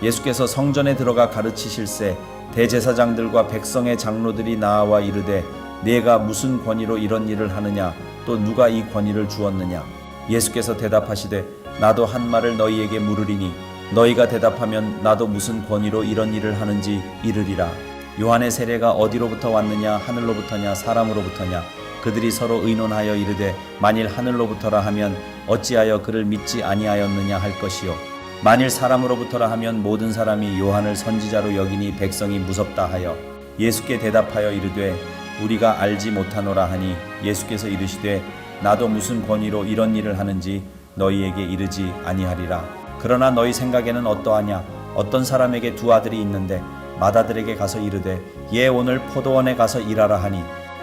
예수께서 성전에 들어가 가르치실세 대제사장들과 백성의 장로들이 나와 이르되 네가 무슨 권위로 이런 일을 하느냐 또 누가 이 권위를 주었느냐. 예수께서 대답하시되 나도 한 말을 너희에게 물으리니 너희가 대답하면 나도 무슨 권위로 이런 일을 하는지 이르리라. 요한의 세례가 어디로부터 왔느냐 하늘로부터냐 사람으로부터냐. 그들이 서로 의논하여 이르되 만일 하늘로부터라 하면 어찌하여 그를 믿지 아니하였느냐 할 것이요 만일 사람으로부터라 하면 모든 사람이 요한을 선지자로 여기니 백성이 무섭다 하여 예수께 대답하여 이르되 우리가 알지 못하노라 하니 예수께서 이르시되 나도 무슨 권위로 이런 일을 하는지 너희에게 이르지 아니하리라. 그러나 너희 생각에는 어떠하냐. 어떤 사람에게 두 아들이 있는데 맏아들에게 가서 이르되 얘 오늘 포도원에 가서 일하라 하니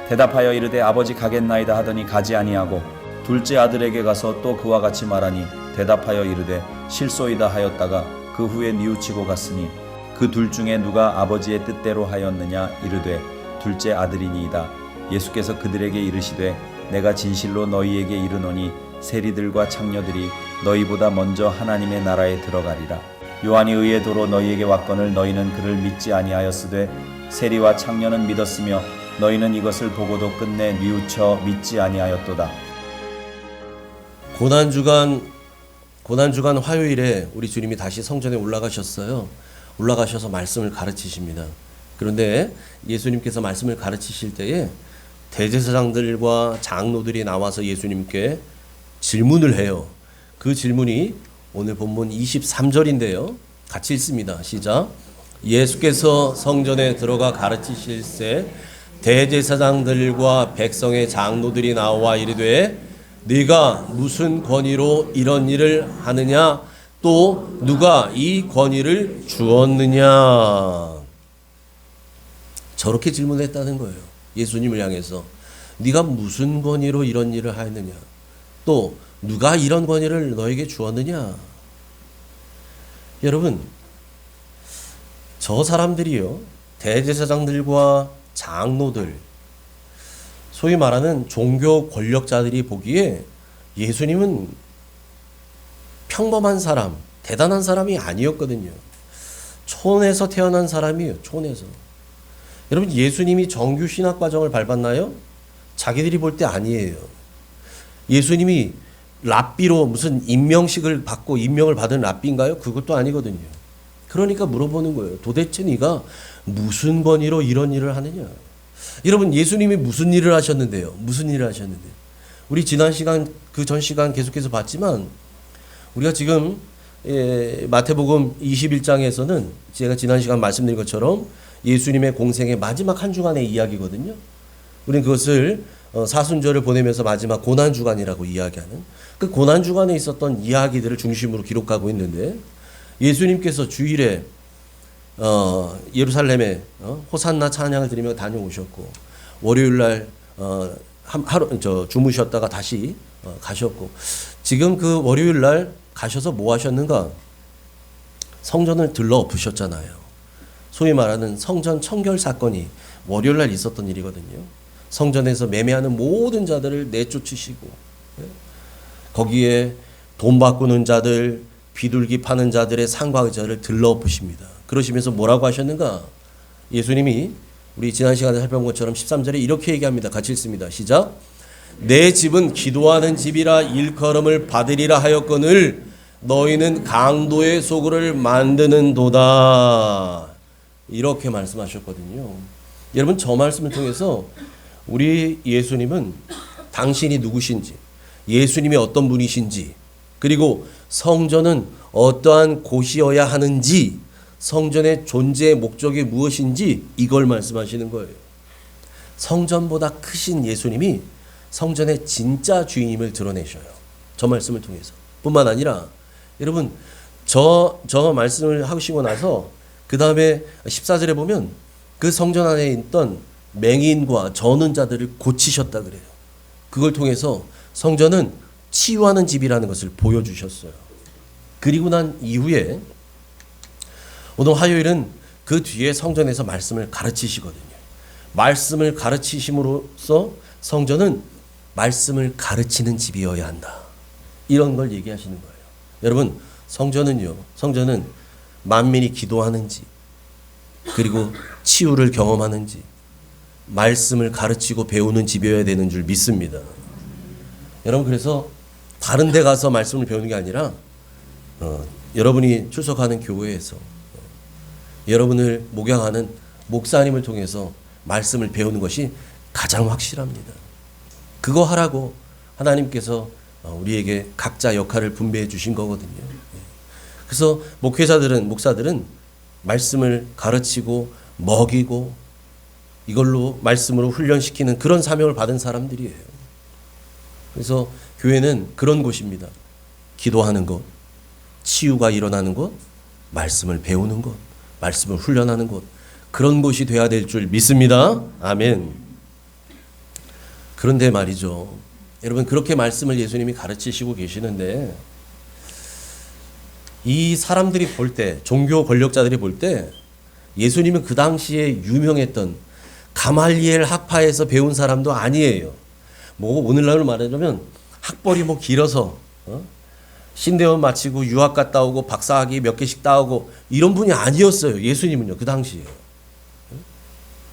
대답하여 이르되 아버지 가겠나이다 하더니 가지 아니하고 둘째 아들에게 가서 또 그와 같이 말하니 대답하여 이르되 실소이다 하였다가 그 후에 뉘우치고 갔으니 그 둘 중에 누가 아버지의 뜻대로 하였느냐 이르되 둘째 아들이니이다. 예수께서 그들에게 이르시되 내가 진실로 너희에게 이르노니 세리들과 창녀들이 너희보다 먼저 하나님의 나라에 들어가리라. 요한이 의의 도로 너희에게 왔거늘 너희는 그를 믿지 아니하였으되 세리와 창녀는 믿었으며 너희는 이것을 보고도 끝내 뉘우쳐 믿지 아니하였도다. 고난주간 화요일에 우리 주님이 다시 성전에 올라가셨어요. 올라가셔서 말씀을 가르치십니다. 그런데 예수님께서 말씀을 가르치실 때에 대제사장들과 장로들이 나와서 예수님께 질문을 해요. 그 질문이 오늘 본문 23절인데요. 같이 읽습니다. 시작. 예수께서 성전에 들어가 가르치실새 대제사장들과 백성의 장로들이 나와 이르되 네가 무슨 권위로 이런 일을 하느냐 또 누가 이 권위를 주었느냐. 저렇게 질문했다는 거예요. 예수님을 향해서 네가 무슨 권위로 이런 일을 하였느냐 또 누가 이런 권위를 너에게 주었느냐. 여러분 저 사람들이요 대제사장들과 장로들 소위 말하는 종교 권력자들이 보기에 예수님은 평범한 사람 대단한 사람이 아니었거든요. 촌에서 태어난 사람이에요. 촌에서. 여러분 예수님이 정규 신학 과정을 밟았나요? 자기들이 볼 때 아니에요. 예수님이 랍비로 무슨 임명식을 받고 임명을 받은 랍비인가요? 그것도 아니거든요. 그러니까 물어보는 거예요. 도대체 네가 무슨 권위로 이런 일을 하느냐? 여러분 예수님이 무슨 일을 하셨는데요? 무슨 일을 하셨는데? 우리 지난 시간 그 전 시간 계속해서 봤지만 우리가 지금 마태복음 21장에서는 제가 지난 시간 말씀드린 것처럼 예수님의 공생의 마지막 한 주간의 이야기거든요. 우리는 그것을 사순절을 보내면서 마지막 고난주간이라고 이야기하는 그 고난주간에 있었던 이야기들을 중심으로 기록하고 있는데 예수님께서 주일에 예루살렘에 호산나 찬양을 드리며 다녀오셨고 월요일날 하루 주무셨다가 다시 가셨고 지금 그 월요일날 가셔서 뭐 하셨는가? 성전을 들러 엎으셨잖아요. 소위 말하는 성전 청결 사건이 월요일날 있었던 일이거든요. 성전에서 매매하는 모든 자들을 내쫓으시고 거기에 돈 바꾸는 자들, 비둘기 파는 자들의 상과 의자를 들러 엎으십니다. 그러시면서 뭐라고 하셨는가? 예수님이 우리 지난 시간에 살펴본 것처럼 13절에 이렇게 얘기합니다. 같이 읽습니다. 시작. 내 집은 기도하는 집이라 일컬음을 받으리라 하였거늘 너희는 강도의 소굴을 만드는도다. 이렇게 말씀하셨거든요. 여러분 저 말씀을 통해서 우리 예수님은 당신이 누구신지 예수님이 어떤 분이신지 그리고 성전은 어떠한 곳이어야 하는지 성전의 존재의 목적이 무엇인지 이걸 말씀하시는 거예요. 성전보다 크신 예수님이 성전의 진짜 주인임을 드러내셔요. 저 말씀을 통해서. 뿐만 아니라 여러분 저 말씀을 하시고 나서 그 다음에 14절에 보면 그 성전 안에 있던 맹인과 저는 자들을 고치셨다 그래요. 그걸 통해서 성전은 치유하는 집이라는 것을 보여주셨어요. 그리고 난 이후에 오늘 화요일은 그 뒤에 성전에서 말씀을 가르치시거든요. 말씀을 가르치심으로써 성전은 말씀을 가르치는 집이어야 한다. 이런 걸 얘기하시는 거예요. 여러분 성전은 만민이 기도하는지, 그리고 치유를 경험하는지, 말씀을 가르치고 배우는 집이어야 되는 줄 믿습니다. 여러분, 그래서 다른 데 가서 말씀을 배우는 게 아니라 여러분이 출석하는 교회에서 여러분을 목양하는 목사님을 통해서 말씀을 배우는 것이 가장 확실합니다. 그거 하라고 하나님께서 우리에게 각자 역할을 분배해 주신 거거든요. 그래서 목회자들은, 목사들은 말씀을 가르치고 먹이고 이걸로 말씀으로 훈련시키는 그런 사명을 받은 사람들이에요. 그래서 교회는 그런 곳입니다. 기도하는 곳, 치유가 일어나는 곳, 말씀을 배우는 곳, 말씀을 훈련하는 곳, 그런 곳이 돼야 될 줄 믿습니다. 아멘. 그런데 말이죠. 여러분, 그렇게 말씀을 예수님이 가르치시고 계시는데 이 사람들이 볼 때, 종교 권력자들이 볼 때 예수님은 그 당시에 유명했던 가말리엘 학파에서 배운 사람도 아니에요. 뭐 오늘날로 말하자면 학벌이 뭐 길어서 신대원 마치고 유학 갔다 오고 박사학위 몇 개씩 따오고 이런 분이 아니었어요. 예수님은요, 그 당시에.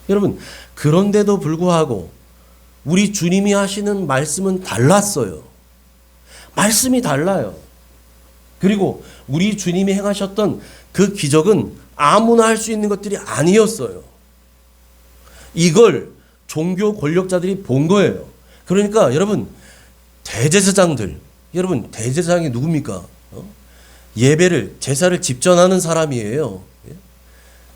여러분, 그런데도 불구하고 우리 주님이 하시는 말씀은 달랐어요. 말씀이 달라요. 그리고 우리 주님이 행하셨던 그 기적은 아무나 할 수 있는 것들이 아니었어요. 이걸 종교 권력자들이 본 거예요. 그러니까 여러분, 대제사장들, 여러분, 대제사장이 누굽니까? 예배를, 제사를 집전하는 사람이에요.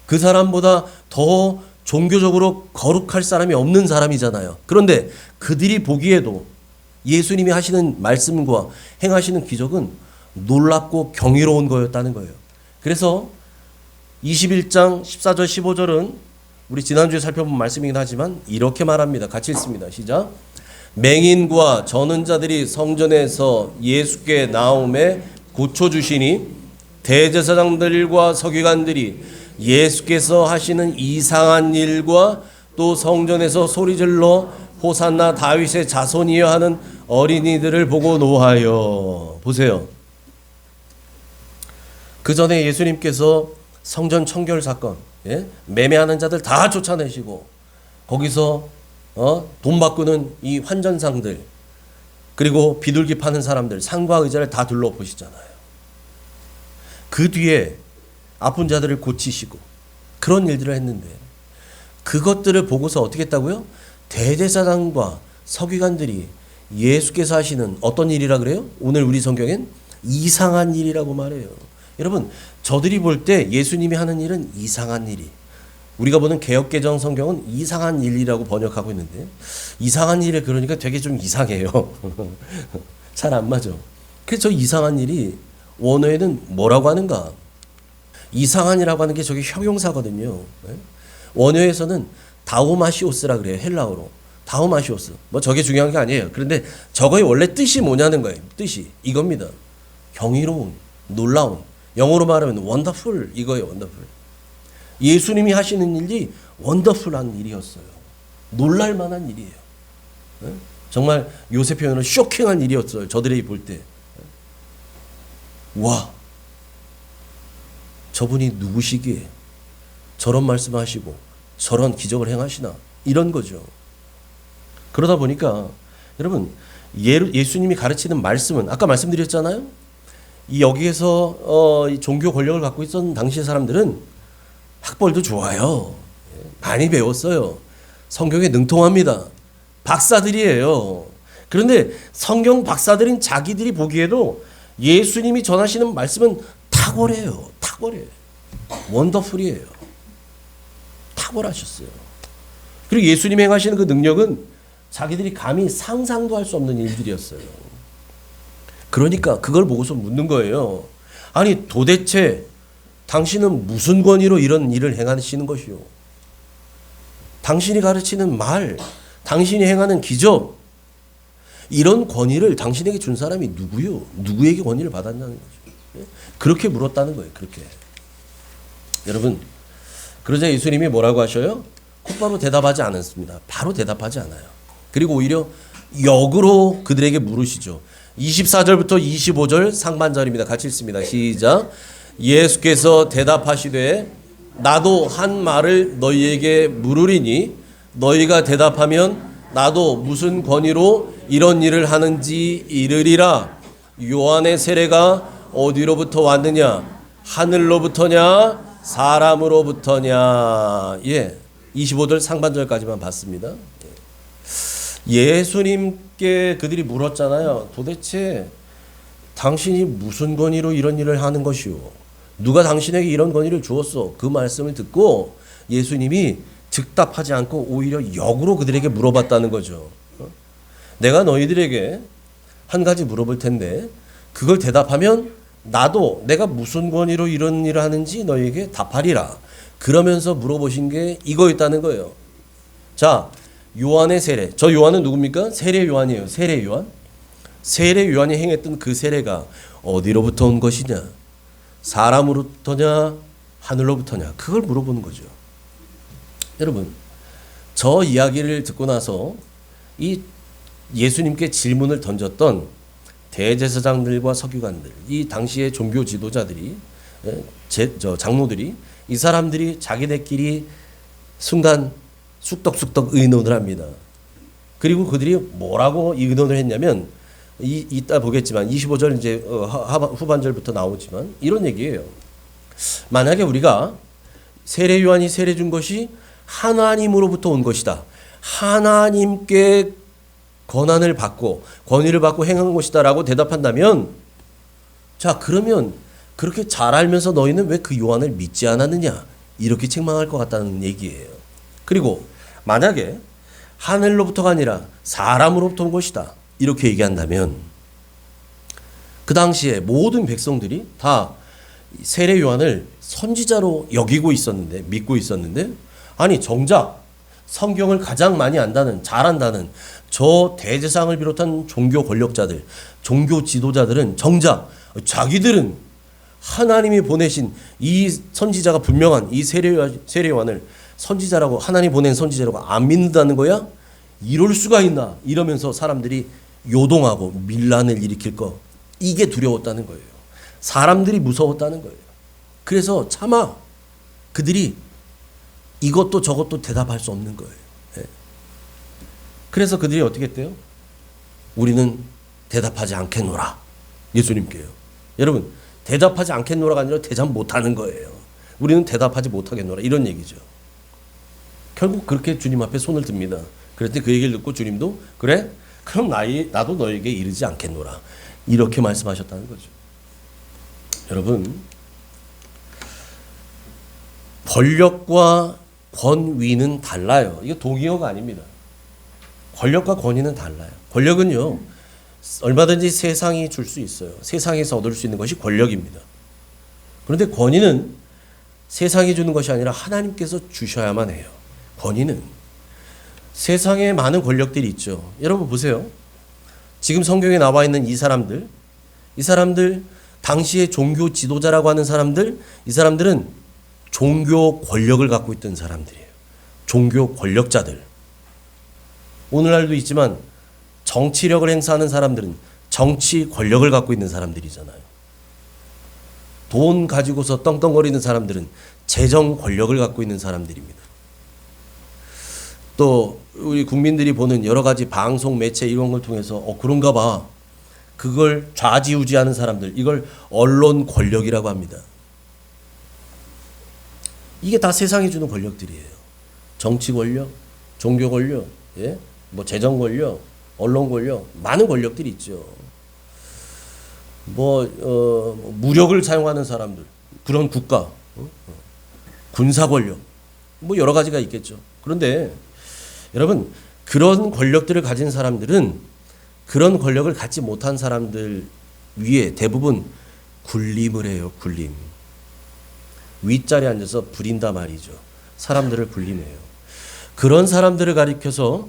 그 사람보다 더 종교적으로 거룩할 사람이 없는 사람이잖아요. 그런데 그들이 보기에도 예수님이 하시는 말씀과 행하시는 기적은 놀랍고 경이로운 거였다는 거예요. 그래서 21장 14절 15절은 우리 지난주에 살펴본 말씀이긴 하지만 이렇게 말합니다. 같이 읽습니다. 시작. 맹인과 저는 자들이 성전에서 예수께 나옴에 고쳐주시니 대제사장들과 서기관들이 예수께서 하시는 이상한 일과 또 성전에서 소리질러 호산나 다윗의 자손이여 하는 어린이들을 보고 노하여. 보세요. 그 전에 예수님께서 성전 청결 사건, 매매하는 자들 다 쫓아내시고 거기서 돈 바꾸는 이 환전상들, 그리고 비둘기 파는 사람들, 상과 의자를 다 둘러보시잖아요. 그 뒤에 아픈 자들을 고치시고 그런 일들을 했는데 그것들을 보고서 어떻게 했다고요? 대제사장과 서기관들이 예수께서 하시는 어떤 일이라 그래요? 오늘 우리 성경엔 이상한 일이라고 말해요. 여러분, 저들이 볼 때 예수님이 하는 일은 이상한 일이, 우리가 보는 개역개정 성경은 이상한 일이라고 번역하고 있는데 이상한 일에 그러니까 되게 좀 이상해요. 잘 안 맞아. 그래서 저 이상한 일이 원어에는 뭐라고 하는가? 이상한이라고 하는 게 저게 형용사거든요. 원어에서는 다오마시오스라 그래요. 헬라어로. 다오마시오스. 뭐 저게 중요한 게 아니에요. 그런데 저거의 원래 뜻이 뭐냐는 거예요. 뜻이 이겁니다. 경이로운, 놀라운. 영어로 말하면 원더풀 이거예요. 원더풀. 예수님이 하시는 일이 원더풀한 일이었어요. 놀랄 만한 일이에요. 정말 요새 표현으로 쇼킹한 일이었어요. 저들이 볼 때. 와, 저분이 누구시기에 저런 말씀하시고 저런 기적을 행하시나, 이런 거죠. 그러다 보니까 여러분, 예수님이 가르치는 말씀은 아까 말씀드렸잖아요. 이 여기에서 이 종교 권력을 갖고 있었던 당시의 사람들은 학벌도 좋아요. 많이 배웠어요. 성경에 능통합니다. 박사들이에요. 그런데 성경 박사들인 자기들이 보기에도 예수님이 전하시는 말씀은 탁월해요. 탁월해요. 원더풀이에요. 탁월하셨어요. 그리고 예수님이 행하시는 그 능력은 자기들이 감히 상상도 할 수 없는 일들이었어요. 그러니까 그걸 보고서 묻는 거예요. 아니, 도대체 당신은 무슨 권위로 이런 일을 행하시는 것이요? 당신이 가르치는 말, 당신이 행하는 기적, 이런 권위를 당신에게 준 사람이 누구요? 누구에게 권위를 받았냐는 거죠. 그렇게 물었다는 거예요. 그렇게. 여러분, 그러자 예수님이 뭐라고 하셔요? 곧바로 대답하지 않았습니다. 바로 대답하지 않아요. 그리고 오히려 역으로 그들에게 물으시죠. 24절부터 25절 상반절입니다. 같이 읽습니다. 시작. 예수께서 대답하시되 나도 한 말을 너희에게 물으리니 너희가 대답하면 나도 무슨 권위로 이런 일을 하는지 이르리라. 요한의 세례가 어디로부터 왔느냐? 하늘로부터냐? 사람으로부터냐? 예, 25절 상반절까지만 봤습니다. 예수님께 그들이 물었잖아요. 도대체 당신이 무슨 권위로 이런 일을 하는 것이오? 누가 당신에게 이런 권위를 주었어? 그 말씀을 듣고 예수님이 즉답하지 않고 오히려 역으로 그들에게 물어봤다는 거죠. 내가 너희들에게 한 가지 물어볼 텐데 그걸 대답하면 나도 내가 무슨 권위로 이런 일을 하는지 너희에게 답하리라. 그러면서 물어보신 게 이거였다는 거예요. 자, 요한의 세례. 저 요한은 누굽니까? 세례 요한이에요. 세례 요한. 세례 요한이 행했던 그 세례가 어디로부터 온 것이냐? 사람으로부터냐? 하늘로부터냐? 그걸 물어보는 거죠. 여러분, 저 이야기를 듣고 나서 이 예수님께 질문을 던졌던 대제사장들과 서기관들, 이 당시의 종교 지도자들이, 장로들이, 이 사람들이 자기네끼리 순간 쑥덕쑥덕 의논을 합니다. 그리고 그들이 뭐라고 의논을 했냐면, 이따 보겠지만 25절 이제 후반절부터 나오지만 이런 얘기예요. 만약에 우리가 세례 요한이 세례 준 것이 하나님으로부터 온 것이다. 하나님께 권한을 받고 권위를 받고 행한 것이다라고 대답한다면, 자, 그러면 그렇게 잘 알면서 너희는 왜 그 요한을 믿지 않았느냐? 이렇게 책망할 것 같다는 얘기예요. 그리고 만약에 하늘로부터가 아니라 사람으로부터 온 것이다. 이렇게 얘기한다면 그 당시에 모든 백성들이 다 세례 요한을 선지자로 여기고 있었는데, 믿고 있었는데, 아니 정작 성경을 가장 많이 안다는, 잘 안다는 저 대제사장을 비롯한 종교 권력자들, 종교 지도자들은 정작 자기들은 하나님이 보내신 이 선지자가 분명한 이 세례 요한을 선지자라고, 하나님 보낸 선지자라고 안 믿는다는 거야? 이럴 수가 있나? 이러면서 사람들이 요동하고 밀란을 일으킬 거, 이게 두려웠다는 거예요. 사람들이 무서웠다는 거예요. 그래서 차마 그들이 이것도 저것도 대답할 수 없는 거예요. 그래서 그들이 어떻게 했대요? 우리는 대답하지 않겠노라. 예수님께요. 여러분, 대답하지 않겠노라가 아니라 대답 못하는 거예요. 우리는 대답하지 못하겠노라. 이런 얘기죠. 결국 그렇게 주님 앞에 손을 듭니다. 그랬더니 그 얘기를 듣고 주님도 그래? 그럼 나도 너에게 이르지 않겠노라. 이렇게 말씀하셨다는 거죠. 여러분, 권력과 권위는 달라요. 이거 동의어가 아닙니다. 권력과 권위는 달라요. 권력은요, 얼마든지 세상이 줄 수 있어요. 세상에서 얻을 수 있는 것이 권력입니다. 그런데 권위는 세상이 주는 것이 아니라 하나님께서 주셔야만 해요. 권위는. 세상에 많은 권력들이 있죠. 여러분 보세요. 지금 성경에 나와 있는 이 사람들 당시의 종교 지도자라고 하는 사람들, 이 사람들은 종교 권력을 갖고 있던 사람들이에요. 종교 권력자들. 오늘날도 있지만 정치력을 행사하는 사람들은 정치 권력을 갖고 있는 사람들이잖아요. 돈 가지고서 떵떵거리는 사람들은 재정 권력을 갖고 있는 사람들입니다. 또 우리 국민들이 보는 여러 가지 방송, 매체 이런 걸 통해서 그런가 봐. 그걸 좌지우지하는 사람들, 이걸 언론 권력이라고 합니다. 이게 다 세상이 주는 권력들이에요. 정치 권력, 종교 권력, 뭐 재정 권력, 언론 권력, 많은 권력들이 있죠. 무력을 사용하는 사람들, 그런 국가, 군사 권력, 뭐 여러 가지가 있겠죠. 그런데 여러분, 그런 권력들을 가진 사람들은 그런 권력을 갖지 못한 사람들 위에 대부분 군림을 해요. 군림. 윗자리에 앉아서 부린다 말이죠. 사람들을 군림해요. 그런 사람들을 가리켜서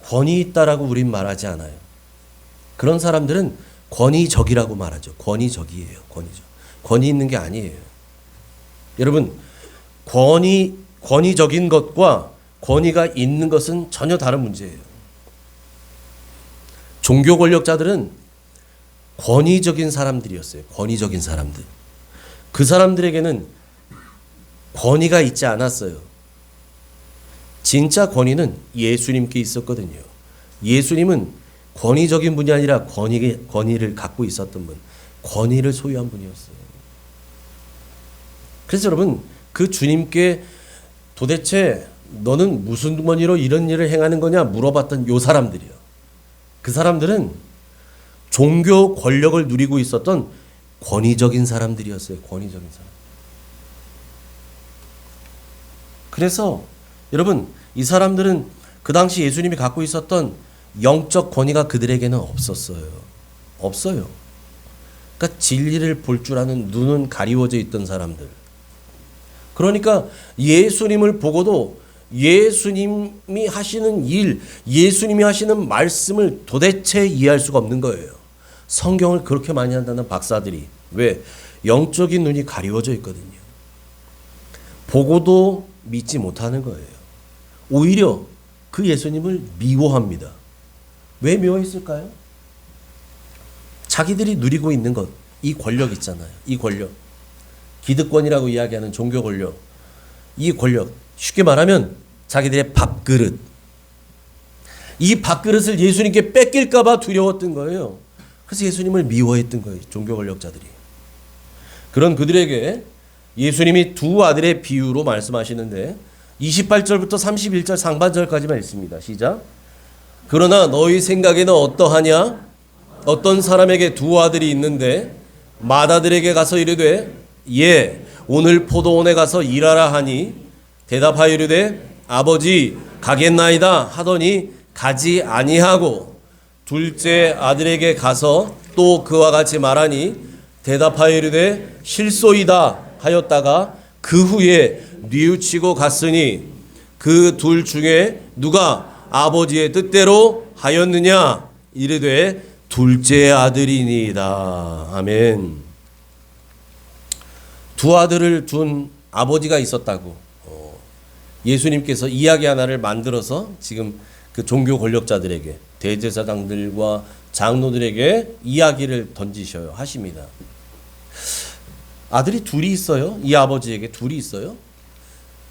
권위 있다라고 우린 말하지 않아요. 그런 사람들은 권위적이라고 말하죠. 권위적이에요. 권위적. 권위 있는 게 아니에요. 여러분, 권위적인 것과 권위가 있는 것은 전혀 다른 문제예요. 종교 권력자들은 권위적인 사람들이었어요. 권위적인 사람들. 그 사람들에게는 권위가 있지 않았어요. 진짜 권위는 예수님께 있었거든요. 예수님은 권위적인 분이 아니라 권위를 갖고 있었던 분, 권위를 소유한 분이었어요. 그래서 여러분, 그 주님께 도대체 너는 무슨 권위로 이런 일을 행하는 거냐 물어봤던 요 사람들이요. 그 사람들은 종교 권력을 누리고 있었던 권위적인 사람들이었어요. 권위적인 사람. 그래서 여러분, 이 사람들은 그 당시 예수님이 갖고 있었던 영적 권위가 그들에게는 없었어요. 없어요. 그러니까 진리를 볼 줄 아는 눈은 가리워져 있던 사람들. 그러니까 예수님을 보고도 예수님이 하시는 일, 예수님이 하시는 말씀을 도대체 이해할 수가 없는 거예요. 성경을 그렇게 많이 한다는 박사들이. 왜? 영적인 눈이 가리워져 있거든요. 보고도 믿지 못하는 거예요. 오히려 그 예수님을 미워합니다. 왜 미워했을까요? 자기들이 누리고 있는 것, 이 권력 있잖아요. 이 권력. 기득권이라고 이야기하는 종교 권력. 이 권력. 쉽게 말하면 자기들의 밥그릇. 이 밥그릇을 예수님께 뺏길까 봐 두려웠던 거예요. 그래서 예수님을 미워했던 거예요. 종교 권력자들이. 그런 그들에게 예수님이 두 아들의 비유로 말씀하시는데 28절부터 31절 상반절까지만 읽습니다. 시작. 그러나 너희 생각에는 어떠하냐? 어떤 사람에게 두 아들이 있는데 맏아들에게 가서 이르되 예, 오늘 포도원에 가서 일하라 하니 대답하여 이르되 아버지 가겠나이다 하더니 가지 아니하고 둘째 아들에게 가서 또 그와 같이 말하니 대답하여 이르되 실소이다 하였다가 그 후에 뉘우치고 갔으니 그 둘 중에 누가 아버지의 뜻대로 하였느냐 이르되 둘째 아들이니이다. 아멘. 두 아들을 둔 아버지가 있었다고 예수님께서 이야기 하나를 만들어서 지금 그 종교 권력자들에게 대제사장들과 장로들에게 이야기를 던지셔요. 하십니다. 아들이 둘이 있어요. 이 아버지에게 둘이 있어요.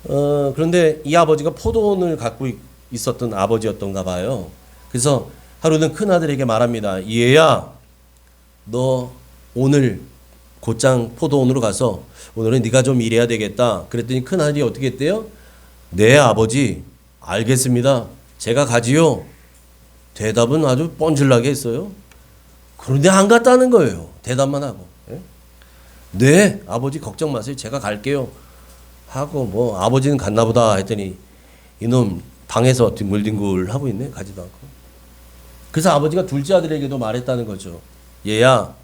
그런데 이 아버지가 포도원을 갖고 있었던 아버지였던가 봐요. 그래서 하루는 큰 아들에게 말합니다. 얘야, 너 오늘 곧장 포도원으로 가서 오늘은 네가 좀 일해야 되겠다. 그랬더니 큰 아들이 어떻게 했대요? 네 아버지 알겠습니다. 제가 가지요. 대답은 아주 뻔질나게 했어요. 그런데 안 갔다는 거예요. 대답만 하고. 네 아버지 걱정 마세요. 제가 갈게요. 하고 뭐 아버지는 갔나 보다 했더니 이놈 방에서 뒹굴뒹굴 하고 있네. 가지도 않고. 그래서 아버지가 둘째 아들에게도 말했다는 거죠. 얘야,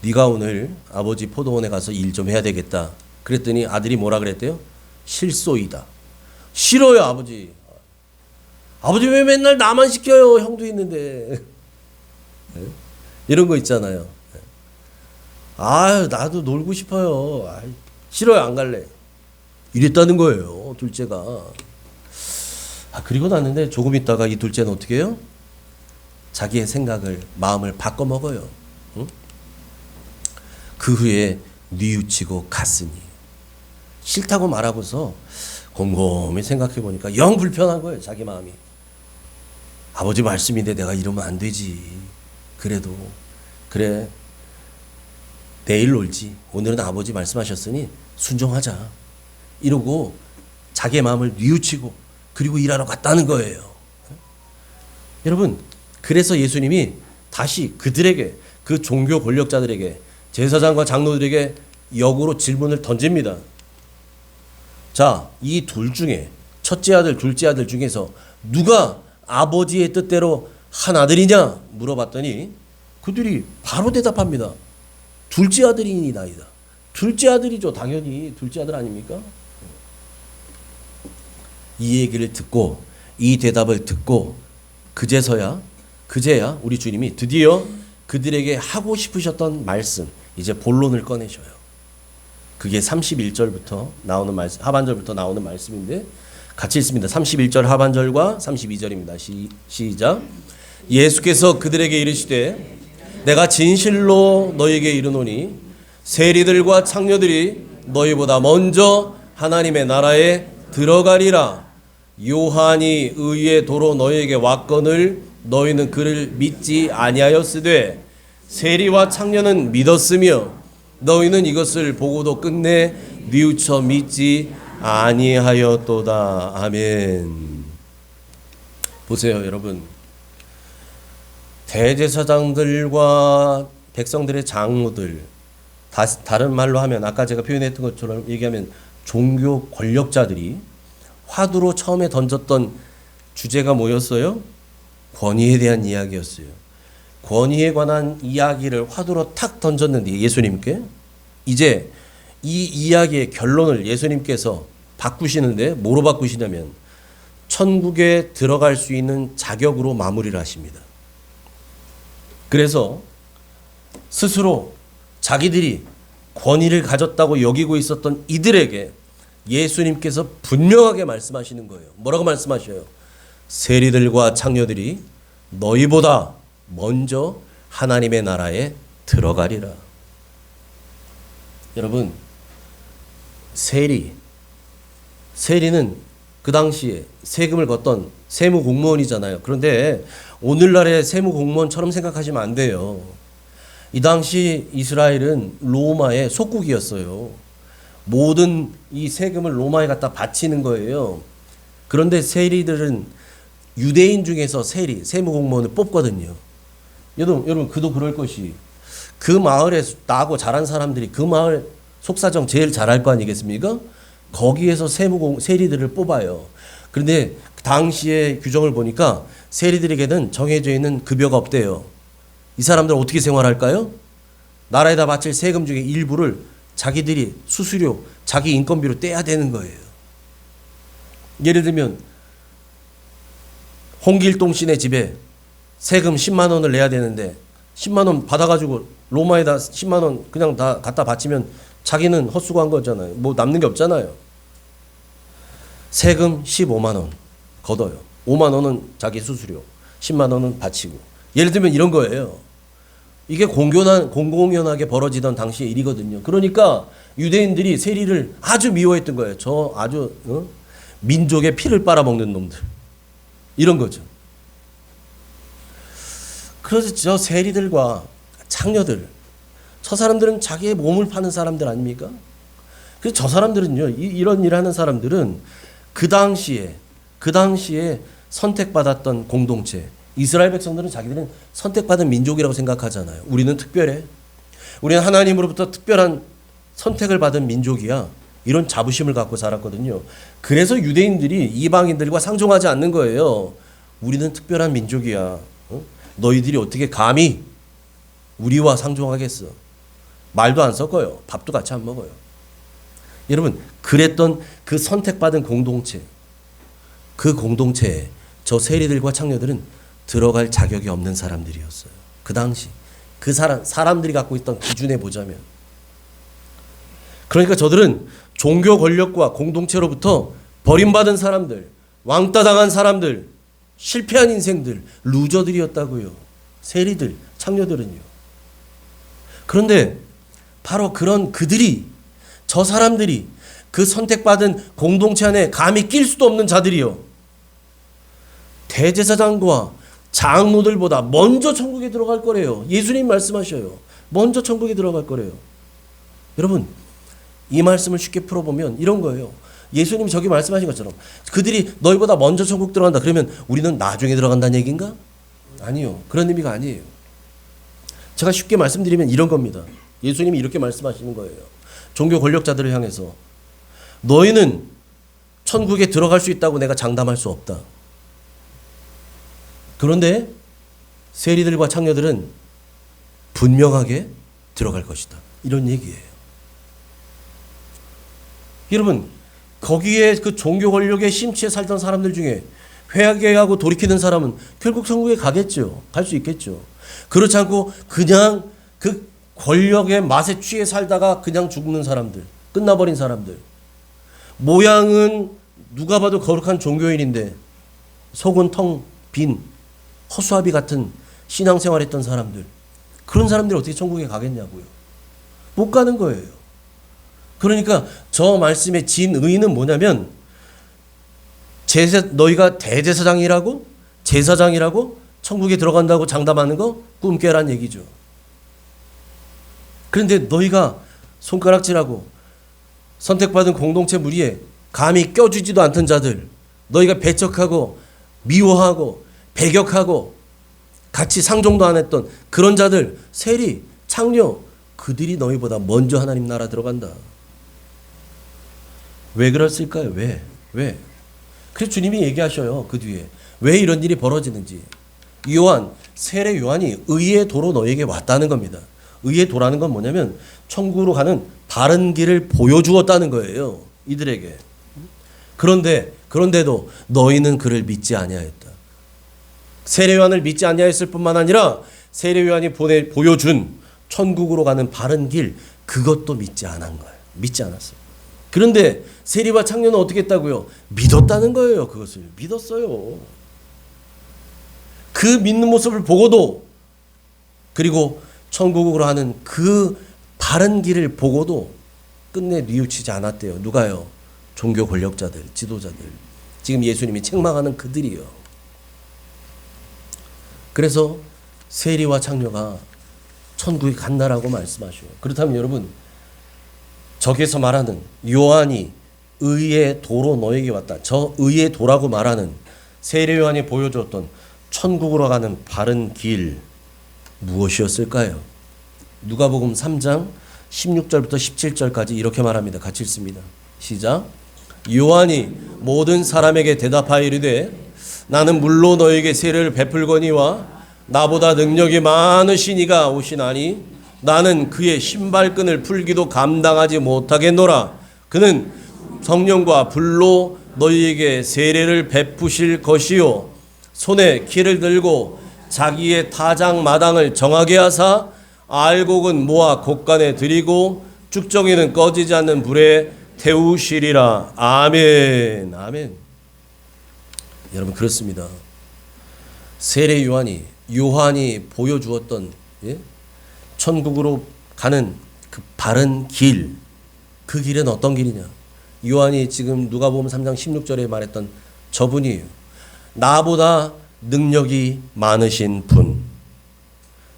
네가 오늘 아버지 포도원에 가서 일 좀 해야 되겠다. 그랬더니 아들이 뭐라 그랬대요? 실소이다. 싫어요 아버지. 아버지 왜 맨날 나만 시켜요? 형도 있는데. 이런 거 있잖아요. 아 나도 놀고 싶어요. 싫어요 안 갈래. 이랬다는 거예요 둘째가. 그리고 났는데 조금 있다가 이 둘째는 어떻게 해요? 자기의 생각을 마음을 바꿔 먹어요. 응? 그 후에 뉘우치고 갔으니. 싫다고 말하고서 곰곰이 생각해 보니까 영 불편한 거예요 자기 마음이. 아버지 말씀인데 내가 이러면 안 되지. 그래도 그래 내일 놀지. 오늘은 아버지 말씀하셨으니 순종하자. 이러고 자기의 마음을 뉘우치고 그리고 일하러 갔다는 거예요. 여러분, 그래서 예수님이 다시 그들에게, 그 종교 권력자들에게, 제사장과 장로들에게 역으로 질문을 던집니다. 자, 이 둘 중에 첫째 아들, 둘째 아들 중에서 누가 아버지의 뜻대로 한 아들이냐 물어봤더니 그들이 바로 대답합니다. 둘째 아들이니이다. 둘째 아들이죠. 당연히 둘째 아들 아닙니까? 이 얘기를 듣고 이 대답을 듣고 그제야 우리 주님이 드디어 그들에게 하고 싶으셨던 말씀, 이제 본론을 꺼내셔요. 그게 31절부터 나오는 말씀, 하반절부터 나오는 말씀인데 같이 읽습니다. 31절 하반절과 32절입니다. 시작. 예수께서 그들에게 이르시되 내가 진실로 너에게 이르노니 세리들과 창녀들이 너희보다 먼저 하나님의 나라에 들어가리라. 요한이 의의 도로 너희에게 왔거늘 너희는 그를 믿지 아니하였으되 세리와 창녀는 믿었으며 너희는 이것을 보고도 끝내 뉘우쳐 믿지 아니하였도다. 아멘. 보세요, 여러분. 대제사장들과 백성들의 장로들, 다른 말로 하면 아까 제가 표현했던 것처럼 얘기하면 종교 권력자들이 화두로 처음에 던졌던 주제가 뭐였어요? 권위에 대한 이야기였어요. 권위에 관한 이야기를 화두로 탁 던졌는데 예수님께 이제 이 이야기의 결론을 예수님께서 바꾸시는데 뭐로 바꾸시냐면 천국에 들어갈 수 있는 자격으로 마무리를 하십니다. 그래서 스스로 자기들이 권위를 가졌다고 여기고 있었던 이들에게 예수님께서 분명하게 말씀하시는 거예요. 뭐라고 말씀하셔요? 세리들과 창녀들이 너희보다 먼저 하나님의 나라에 들어가리라. 여러분, 세리는 그 당시에 세금을 걷던 세무 공무원이잖아요. 그런데 오늘날의 세무 공무원처럼 생각하시면 안 돼요. 이 당시 이스라엘은 로마의 속국이었어요. 모든 이 세금을 로마에 갖다 바치는 거예요. 그런데 세리들은 유대인 중에서 세무 공무원을 뽑거든요. 여러분 그도 그럴 것이 그 마을에 나고 자란 사람들이 그 마을 속사정 제일 잘할 거 아니겠습니까? 거기에서 세리들을 뽑아요. 그런데 당시의 규정을 보니까 세리들에게는 정해져 있는 급여가 없대요. 이 사람들은 어떻게 생활할까요? 나라에다 바칠 세금 중에 일부를 자기들이 수수료, 자기 인건비로 떼야 되는 거예요. 예를 들면 홍길동 씨네 집에 세금 10만 원을 내야 되는데 10만 원 받아가지고 로마에다 10만 원 그냥 다 갖다 바치면 자기는 헛수고한 거잖아요. 뭐 남는 게 없잖아요. 세금 15만 원 걷어요. 5만 원은 자기 수수료, 10만 원은 바치고. 예를 들면 이런 거예요. 이게 공공연하게 벌어지던 당시의 일이거든요. 그러니까 유대인들이 세리를 아주 미워했던 거예요. 저 아주 민족의 피를 빨아먹는 놈들. 이런 거죠. 그래서 저 세리들과 창녀들, 저 사람들은 자기의 몸을 파는 사람들 아닙니까? 그래서 저 사람들은요, 이런 일 하는 사람들은 그 당시에 선택받았던 공동체, 이스라엘 백성들은 자기들은 선택받은 민족이라고 생각하잖아요. 우리는 특별해. 우리는 하나님으로부터 특별한 선택을 받은 민족이야. 이런 자부심을 갖고 살았거든요. 그래서 유대인들이 이방인들과 상종하지 않는 거예요. 우리는 특별한 민족이야. 너희들이 어떻게 감히 우리와 상종하겠어. 말도 안 섞어요. 밥도 같이 안 먹어요. 여러분, 그랬던 그 선택받은 공동체, 그 공동체에 저 세리들과 창녀들은 들어갈 자격이 없는 사람들이었어요. 그 당시 그 사람들이 갖고 있던 기준에 보자면. 그러니까 저들은 종교 권력과 공동체로부터 버림받은 사람들, 왕따 당한 사람들, 실패한 인생들, 루저들이었다고요. 세리들, 창녀들은요. 그런데 바로 그런 저 사람들이 그 선택받은 공동체 안에 감히 낄 수도 없는 자들이요. 대제사장과 장로들보다 먼저 천국에 들어갈 거래요. 예수님 말씀하셔요. 먼저 천국에 들어갈 거래요. 여러분, 이 말씀을 쉽게 풀어보면 이런 거예요. 예수님이 저기 말씀하신 것처럼 그들이 너희보다 먼저 천국 들어간다. 그러면 우리는 나중에 들어간다는 얘기인가? 아니요. 그런 의미가 아니에요. 제가 쉽게 말씀드리면 이런 겁니다. 예수님이 이렇게 말씀하시는 거예요. 종교 권력자들을 향해서 너희는 천국에 들어갈 수 있다고 내가 장담할 수 없다. 그런데 세리들과 창녀들은 분명하게 들어갈 것이다. 이런 얘기예요. 여러분, 거기에 그 종교 권력의 심취에 살던 사람들 중에 회개하고 돌이키는 사람은 결국 천국에 가겠죠. 갈 수 있겠죠. 그렇지 않고 그냥 그 권력의 맛에 취해 살다가 그냥 죽는 사람들, 끝나버린 사람들. 모양은 누가 봐도 거룩한 종교인인데 속은 텅 빈 허수아비 같은 신앙생활했던 사람들. 그런 사람들이 어떻게 천국에 가겠냐고요. 못 가는 거예요. 그러니까 저 말씀의 진의는 뭐냐면 너희가 대제사장이라고 제사장이라고 천국에 들어간다고 장담하는 거 꿈 깨란 얘기죠. 그런데 너희가 손가락질하고 선택받은 공동체 무리에 감히 껴주지도 않던 자들, 너희가 배척하고 미워하고 배격하고 같이 상종도 안 했던 그런 자들, 세리, 창녀, 그들이 너희보다 먼저 하나님 나라 들어간다. 왜 그랬을까요? 왜? 그래서 주님이 얘기하셔요. 그 뒤에 왜 이런 일이 벌어지는지. 세례 요한이 의의 도로 너에게 왔다는 겁니다. 의의 도라는 건 뭐냐면 천국으로 가는 바른 길을 보여주었다는 거예요. 이들에게. 그런데도 너희는 그를 믿지 아니하였다. 세례 요한을 믿지 아니하였을 뿐만 아니라 세례 요한이 보여준 천국으로 가는 바른 길, 그것도 믿지 않은 거예요. 믿지 않았어요. 그런데 세리와 창녀는 어떻게 했다고요? 믿었다는 거예요. 그것을 믿었어요. 그 믿는 모습을 보고도, 그리고 천국으로 하는 그 바른 길을 보고도 끝내 뉘우치지 않았대요. 누가요? 종교 권력자들, 지도자들, 지금 예수님이 책망하는 그들이요. 그래서 세리와 창녀가 천국에 간다라고 말씀하셔요. 그렇다면 여러분, 저기서 말하는 요한이 의의 도로 너에게 왔다. 저 의의 도라고 말하는 세례 요한이 보여줬던 천국으로 가는 바른 길, 무엇이었을까요? 누가복음 3장 16절부터 17절까지 이렇게 말합니다. 같이 읽습니다. 시작. 요한이 모든 사람에게 대답하여 이르되 나는 물로 너에게 세례를 베풀거니와 나보다 능력이 많으신 이가 오시나니 나는 그의 신발끈을 풀기도 감당하지 못하겠노라. 그는 성령과 불로 너희에게 세례를 베푸실 것이요 손에 키를 들고 자기의 타작 마당을 정하게 하사 알곡은 모아 곳간에 들이고 쭉정이는 꺼지지 않는 불에 태우시리라. 아멘. 아멘. 여러분, 그렇습니다. 세례 요한이 보여주었던 천국으로 가는 그 바른 길, 그 길은 어떤 길이냐? 요한이 지금 누가복음 3장 16절에 말했던 저분이에요. 나보다 능력이 많으신 분,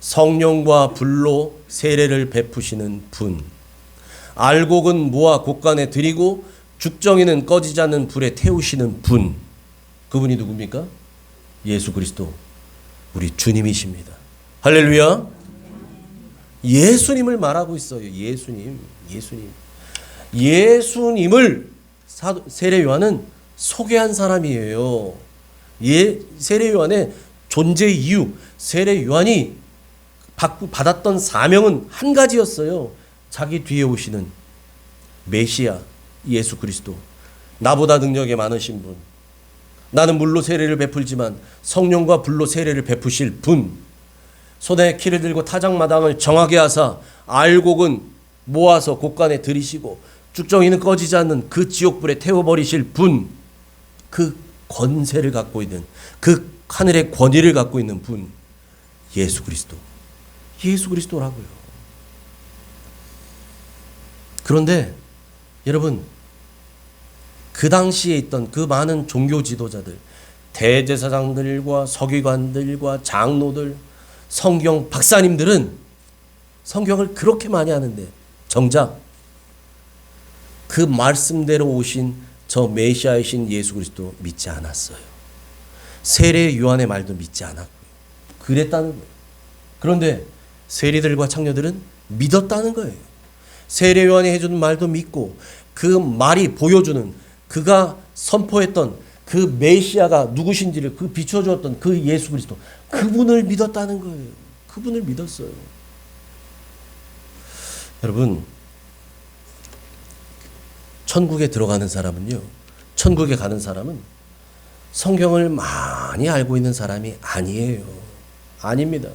성령과 불로 세례를 베푸시는 분, 알곡은 모아 곳간에 들이고 죽정이는 꺼지지 않는 불에 태우시는 분, 그분이 누굽니까? 예수 그리스도, 우리 주님이십니다. 할렐루야. 예수님을 말하고 있어요. 예수님을 세례 요한은 소개한 사람이에요. 세례 요한의 존재 이유, 세례 요한이 받았던 사명은 한 가지였어요. 자기 뒤에 오시는 메시아 예수 그리스도, 나보다 능력이 많으신 분, 나는 물로 세례를 베풀지만 성령과 불로 세례를 베푸실 분, 손에 키를 들고 타작마당을 정하게 하사 알곡은 모아서 곳간에 들이시고 쭉정이는 꺼지지 않는 그 지옥불에 태워버리실 분, 그 권세를 갖고 있는, 그 하늘의 권위를 갖고 있는 분, 예수 그리스도라고요. 그런데 여러분, 그 당시에 있던 그 많은 종교 지도자들, 대제사장들과 서기관들과 장로들, 성경 박사님들은 성경을 그렇게 많이 하는데 정작 그 말씀대로 오신 저 메시아이신 예수 그리스도 믿지 않았어요. 세례 요한의 말도 믿지 않았고요. 그랬다는 거예요. 그런데 세리들과 창녀들은 믿었다는 거예요. 세례 요한이 해주는 말도 믿고 그 말이 보여주는, 그가 선포했던 그 메시아가 누구신지를 그 비춰주었던 그 예수 그리스도, 그분을 믿었다는 거예요. 그분을 믿었어요. 여러분, 천국에 들어가는 사람은요, 천국에 가는 사람은 성경을 많이 알고 있는 사람이 아니에요. 아닙니다.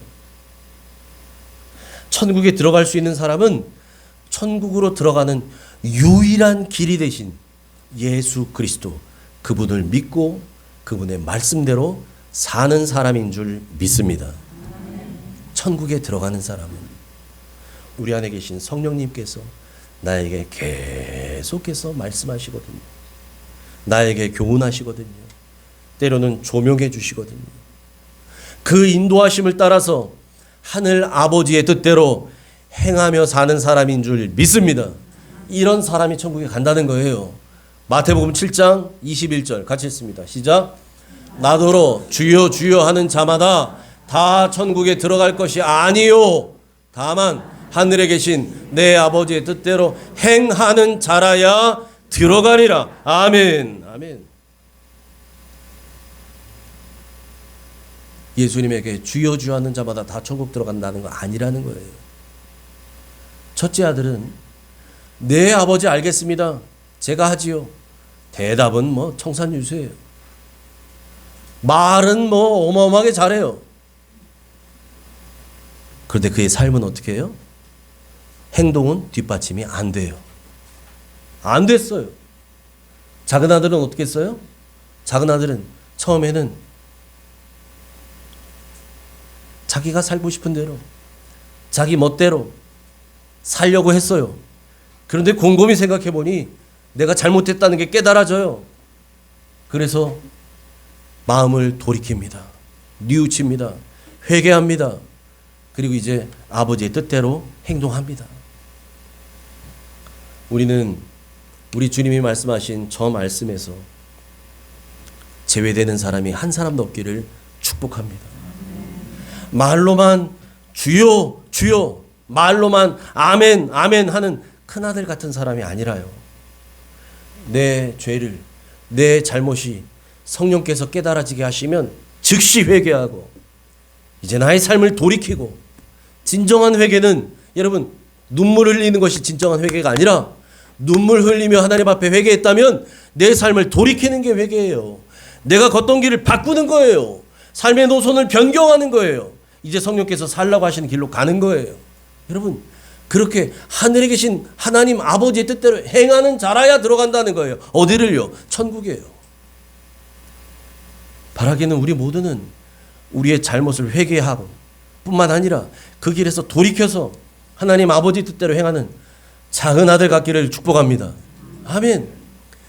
천국에 들어갈 수 있는 사람은 천국으로 들어가는 유일한 길이 되신 예수 그리스도, 그분을 믿고 그분의 말씀대로 사는 사람인 줄 믿습니다. 천국에 들어가는 사람은 우리 안에 계신 성령님께서 나에게 계속해서 말씀하시거든요. 나에게 교훈하시거든요. 때로는 조명해 주시거든요. 그 인도하심을 따라서 하늘 아버지의 뜻대로 행하며 사는 사람인 줄 믿습니다. 이런 사람이 천국에 간다는 거예요. 마태복음 7장 21절 같이 읽습니다. 시작. 나더러 주여 주여 하는 자마다 다 천국에 들어갈 것이 아니요 다만 하늘에 계신 내 아버지의 뜻대로 행하는 자라야 들어가리라. 아멘. 아멘. 예수님에게 주여 주여 하는 자마다 다 천국 들어간다는 거 아니라는 거예요. 첫째 아들은 네 아버지 알겠습니다. 제가 하지요. 대답은 뭐 청산유수예요. 말은 뭐 어마어마하게 잘해요. 그런데 그의 삶은 어떻게 해요? 행동은 뒷받침이 안 돼요. 안 됐어요. 작은 아들은 어떻게 했어요? 작은 아들은 처음에는 자기가 살고 싶은 대로 자기 멋대로 살려고 했어요. 그런데 곰곰이 생각해 보니 내가 잘못했다는 게 깨달아져요. 그래서 마음을 돌이킵니다. 뉘우칩니다. 회개합니다. 그리고 이제 아버지의 뜻대로 행동합니다. 우리는 우리 주님이 말씀하신 저 말씀에서 제외되는 사람이 한 사람도 없기를 축복합니다. 말로만 주여 주여 말로만 아멘 아멘 하는 큰아들 같은 사람이 아니라요. 내 죄를 내 잘못이 성령께서 깨달아지게 하시면 즉시 회개하고 이제 나의 삶을 돌이키고 진정한 회개는 여러분 눈물 흘리는 것이 진정한 회개가 아니라 눈물 흘리며 하나님 앞에 회개했다면 내 삶을 돌이키는 게 회개예요. 내가 걷던 길을 바꾸는 거예요. 삶의 노선을 변경하는 거예요. 이제 성령께서 살라고 하시는 길로 가는 거예요. 여러분 그렇게 하늘에 계신 하나님 아버지의 뜻대로 행하는 자라야 들어간다는 거예요. 어디를요? 천국이에요. 바라기는 우리 모두는 우리의 잘못을 회개하고 뿐만 아니라 그 길에서 돌이켜서 하나님 아버지 뜻대로 행하는 작은 아들 같기를 축복합니다. 아멘.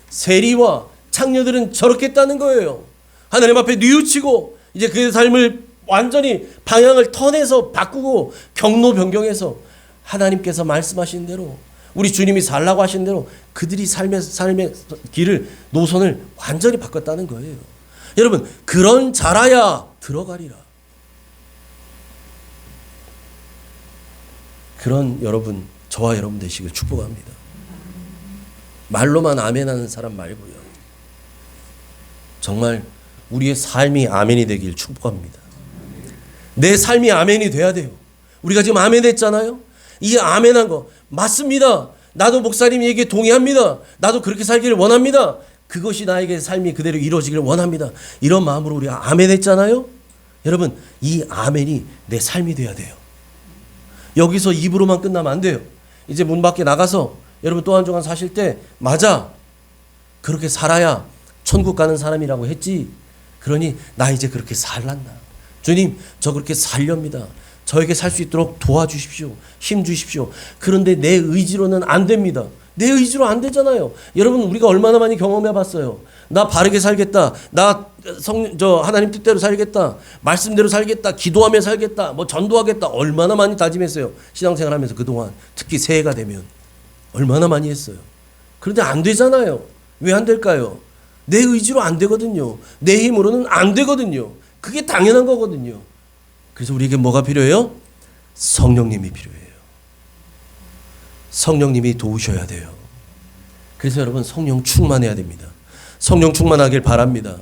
세리와 창녀들은 저렇게 했다는 거예요. 하나님 앞에 뉘우치고 이제 그의 삶을 완전히 방향을 턴해서 바꾸고 경로 변경해서 하나님께서 말씀하신 대로 우리 주님이 살라고 하신 대로 그들이 삶의 길을 노선을 완전히 바꿨다는 거예요. 여러분 그런 자라야 들어가리라. 그런 여러분 저와 여러분 되시길 축복합니다. 말로만 아멘하는 사람 말고요. 정말 우리의 삶이 아멘이 되길 축복합니다. 내 삶이 아멘이 돼야 돼요. 우리가 지금 아멘했잖아요. 이 아멘한 거 맞습니다. 나도 목사님 얘기에 동의합니다. 나도 그렇게 살기를 원합니다. 그것이 나에게 삶이 그대로 이루어지기를 원합니다. 이런 마음으로 우리가 아멘했잖아요. 여러분 이 아멘이 내 삶이 돼야 돼요. 여기서 입으로만 끝나면 안 돼요. 이제 문 밖에 나가서 여러분 또 한 주간 사실 때 맞아 그렇게 살아야 천국 가는 사람이라고 했지. 그러니 나 이제 그렇게 살란다. 주님 저 그렇게 살렵니다. 저에게 살 수 있도록 도와주십시오. 힘 주십시오. 그런데 내 의지로는 안 됩니다. 내 의지로 안 되잖아요. 여러분 우리가 얼마나 많이 경험해 봤어요. 나 바르게 살겠다. 나 하나님 뜻대로 살겠다. 말씀대로 살겠다. 기도하며 살겠다. 뭐 전도하겠다. 얼마나 많이 다짐했어요. 신앙생활 하면서 그동안 특히 새해가 되면 얼마나 많이 했어요. 그런데 안 되잖아요. 왜 안 될까요? 내 의지로 안 되거든요. 내 힘으로는 안 되거든요. 그게 당연한 거거든요. 그래서 우리에게 뭐가 필요해요? 성령님이 필요해요. 성령님이 도우셔야 돼요. 그래서 여러분 성령 충만해야 됩니다. 성령 충만하길 바랍니다.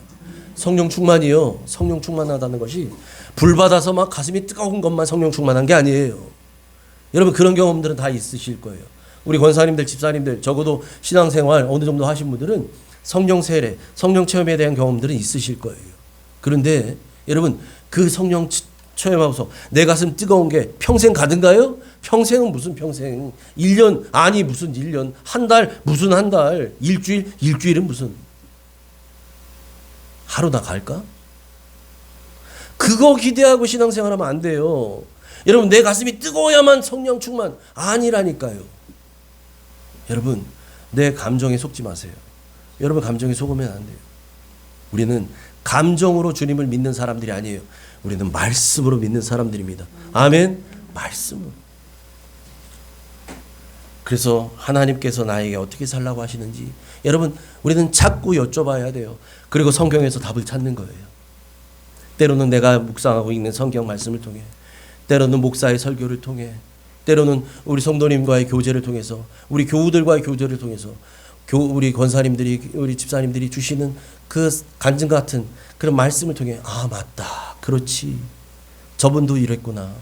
성령 충만이요. 성령 충만하다는 것이 불 받아서 막 가슴이 뜨거운 것만 성령 충만한 게 아니에요. 여러분 그런 경험들은 다 있으실 거예요. 우리 권사님들, 집사님들 적어도 신앙생활 어느 정도 하신 분들은 성령 세례, 성령 체험에 대한 경험들은 있으실 거예요. 그런데 여러분 그 성령 체험하고서 내 가슴 뜨거운 게 평생 가든가요? 평생은 무슨 평생? 1년 아니 무슨 1년? 한 달 무슨 한 달? 일주일? 일주일은 무슨? 하루나 갈까? 그거 기대하고 신앙생활하면 안 돼요. 여러분 내 가슴이 뜨거워야만 성령 충만 아니라니까요. 여러분 내 감정에 속지 마세요. 여러분 감정에 속으면 안 돼요. 우리는 감정으로 주님을 믿는 사람들이 아니에요. 우리는 말씀으로 믿는 사람들입니다. 아멘. 말씀으로. 그래서 하나님께서 나에게 어떻게 살라고 하시는지 여러분 우리는 자꾸 여쭤봐야 돼요. 그리고 성경에서 답을 찾는 거예요. 때로는 내가 묵상하고 있는 성경 말씀을 통해, 때로는 목사의 설교를 통해, 때로는 우리 성도님과의 교제를 통해서, 우리 교우들과의 교제를 통해서, 우리 권사님들이, 우리 집사님들이 주시는 그 간증 같은 그런 말씀을 통해, 아 맞다, 그렇지, 저분도 이랬구나,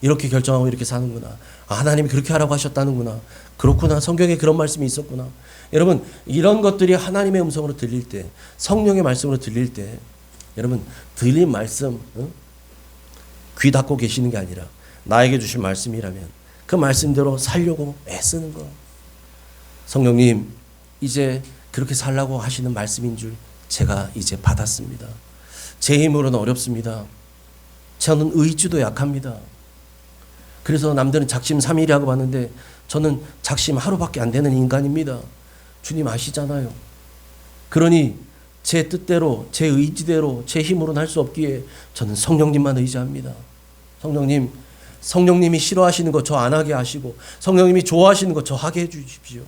이렇게 결정하고 이렇게 사는구나, 아, 하나님이 그렇게 하라고 하셨다는구나, 그렇구나, 성경에 그런 말씀이 있었구나. 여러분 이런 것들이 하나님의 음성으로 들릴 때, 성령의 말씀으로 들릴 때, 여러분 들린 말씀 귀 닫고 계시는 게 아니라 나에게 주신 말씀이라면 그 말씀대로 살려고 애쓰는 거. 성령님 이제 그렇게 살라고 하시는 말씀인 줄 제가 이제 받았습니다. 제 힘으로는 어렵습니다. 저는 의지도 약합니다. 그래서 남들은 작심 3일이라고 봤는데 저는 작심 하루밖에 안 되는 인간입니다. 주님 아시잖아요. 그러니 제 뜻대로, 제 의지대로, 제 힘으로는 할 수 없기에 저는 성령님만 의지합니다. 성령님이 싫어하시는 거 저 안 하게 하시고, 성령님이 좋아하시는 거 저 하게 해주십시오.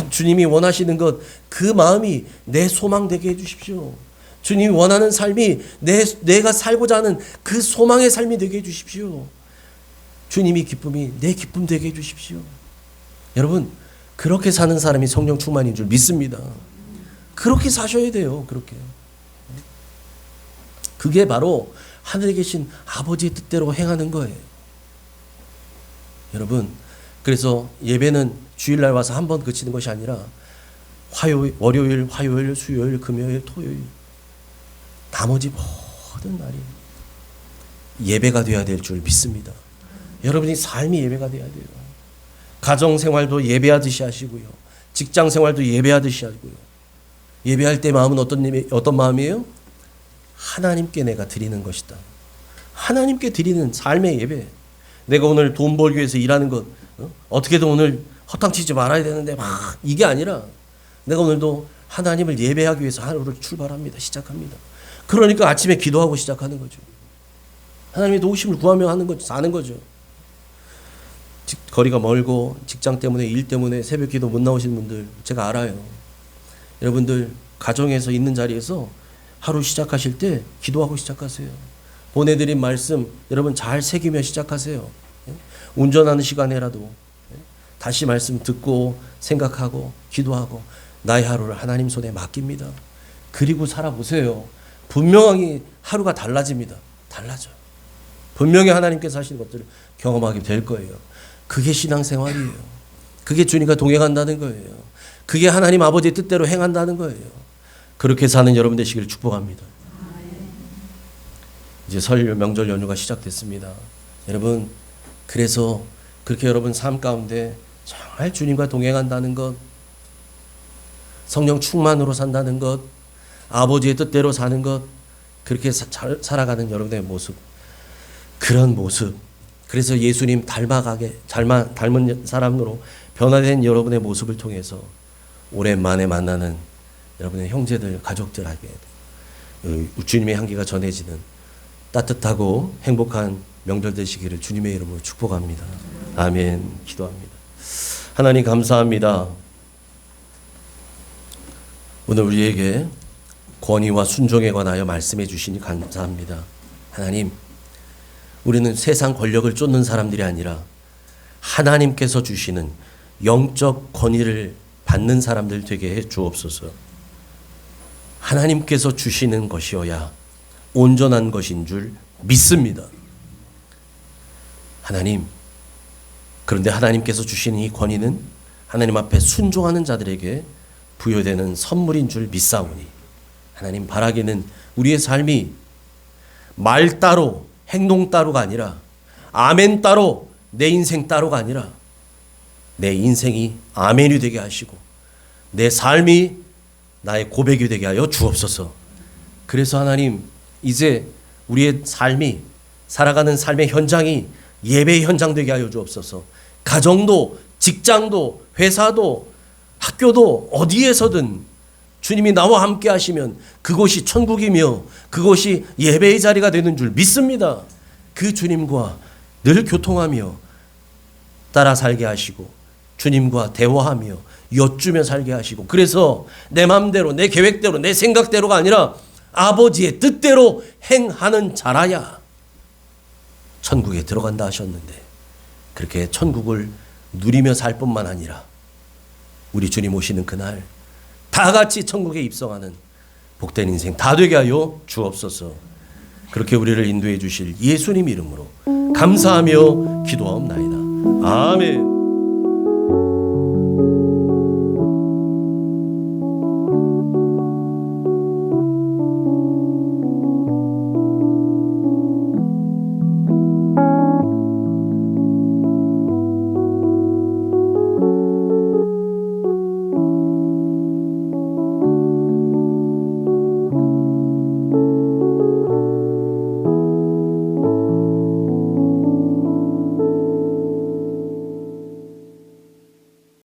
주님이 원하시는 것, 그 마음이 내 소망 되게 해주십시오. 주님이 원하는 삶이 내가 살고자 하는 그 소망의 삶이 되게 해주십시오. 주님이 기쁨이 내 기쁨 되게 해주십시오. 여러분 그렇게 사는 사람이 성령 충만인 줄 믿습니다. 그렇게 사셔야 돼요. 그렇게. 그게 바로 하늘에 계신 아버지의 뜻대로 행하는 거예요. 여러분 그래서 예배는 주일날 와서 한 번 그치는 것이 아니라 월요일, 화요일, 수요일, 금요일, 토요일 나머지 모든 날이 예배가 되어야 될 줄 믿습니다. 여러분이 삶이 예배가 되어야 돼요. 가정생활도 예배하듯이 하시고요. 직장생활도 예배하듯이 하고요. 예배할 때 마음은 어떤 마음이에요? 하나님께 내가 드리는 것이다. 하나님께 드리는 삶의 예배. 내가 오늘 돈 벌기 위해서 일하는 것 어떻게든 오늘 허탕치지 말아야 되는데 막 이게 아니라 내가 오늘도 하나님을 예배하기 위해서 하루를 출발합니다. 시작합니다. 그러니까 아침에 기도하고 시작하는 거죠. 하나님의 도우심을 구하며 하는 거죠. 사는 거죠. 거리가 멀고 직장 때문에 일 때문에 새벽 기도 못 나오시는 분들 제가 알아요. 여러분들 가정에서 있는 자리에서 하루 시작하실 때 기도하고 시작하세요. 보내드린 말씀 여러분 잘 새기며 시작하세요. 운전하는 시간에라도 다시 말씀 듣고 생각하고 기도하고 나의 하루를 하나님 손에 맡깁니다. 그리고 살아보세요. 분명히 하루가 달라집니다. 달라져요. 분명히 하나님께서 하시는 것들을 경험하게 될 거예요. 그게 신앙생활이에요. 그게 주님과 동행한다는 거예요. 그게 하나님 아버지의 뜻대로 행한다는 거예요. 그렇게 사는 여러분 되시기를 축복합니다. 이제 설 명절 연휴가 시작됐습니다. 여러분 그래서 그렇게 여러분 삶 가운데 정말 주님과 동행한다는 것, 성령 충만으로 산다는 것, 아버지의 뜻대로 사는 것, 그렇게 살아가는 여러분의 모습, 그런 모습, 그래서 예수님 닮은 사람으로 변화된 여러분의 모습을 통해서 오랜만에 만나는 여러분의 형제들, 가족들에게 주님의 향기가 전해지는 따뜻하고 행복한 명절 되시기를 주님의 이름으로 축복합니다. 아멘. 기도합니다. 하나님 감사합니다. 오늘 우리에게 권위와 순종에 관하여 말씀해 주시니 감사합니다. 하나님, 우리는 세상 권력을 쫓는 사람들이 아니라 하나님께서 주시는 영적 권위를 받는 사람들 되게 해 주옵소서. 하나님께서 주시는 것이어야 온전한 것인 줄 믿습니다. 하나님, 그런데 하나님께서 주시는 이 권위는 하나님 앞에 순종하는 자들에게 부여되는 선물인 줄 믿사오니 하나님 바라기는 우리의 삶이 말 따로 행동 따로가 아니라 아멘 따로 내 인생 따로가 아니라 내 인생이 아멘이 되게 하시고 내 삶이 나의 고백이 되게 하여 주옵소서. 그래서 하나님 이제 우리의 삶이 살아가는 삶의 현장이 예배의 현장 되게 하여 주옵소서. 가정도, 직장도, 회사도, 학교도 어디에서든 주님이 나와 함께 하시면 그곳이 천국이며 그곳이 예배의 자리가 되는 줄 믿습니다. 그 주님과 늘 교통하며 따라 살게 하시고 주님과 대화하며 여쭈며 살게 하시고, 그래서 내 마음대로 내 계획대로 내 생각대로가 아니라 아버지의 뜻대로 행하는 자라야 천국에 들어간다 하셨는데, 그렇게 천국을 누리며 살 뿐만 아니라 우리 주님 오시는 그날 다 같이 천국에 입성하는 복된 인생 다 되게 하여 주옵소서. 그렇게 우리를 인도해 주실 예수님 이름으로 감사하며 기도하옵나이다. 아멘.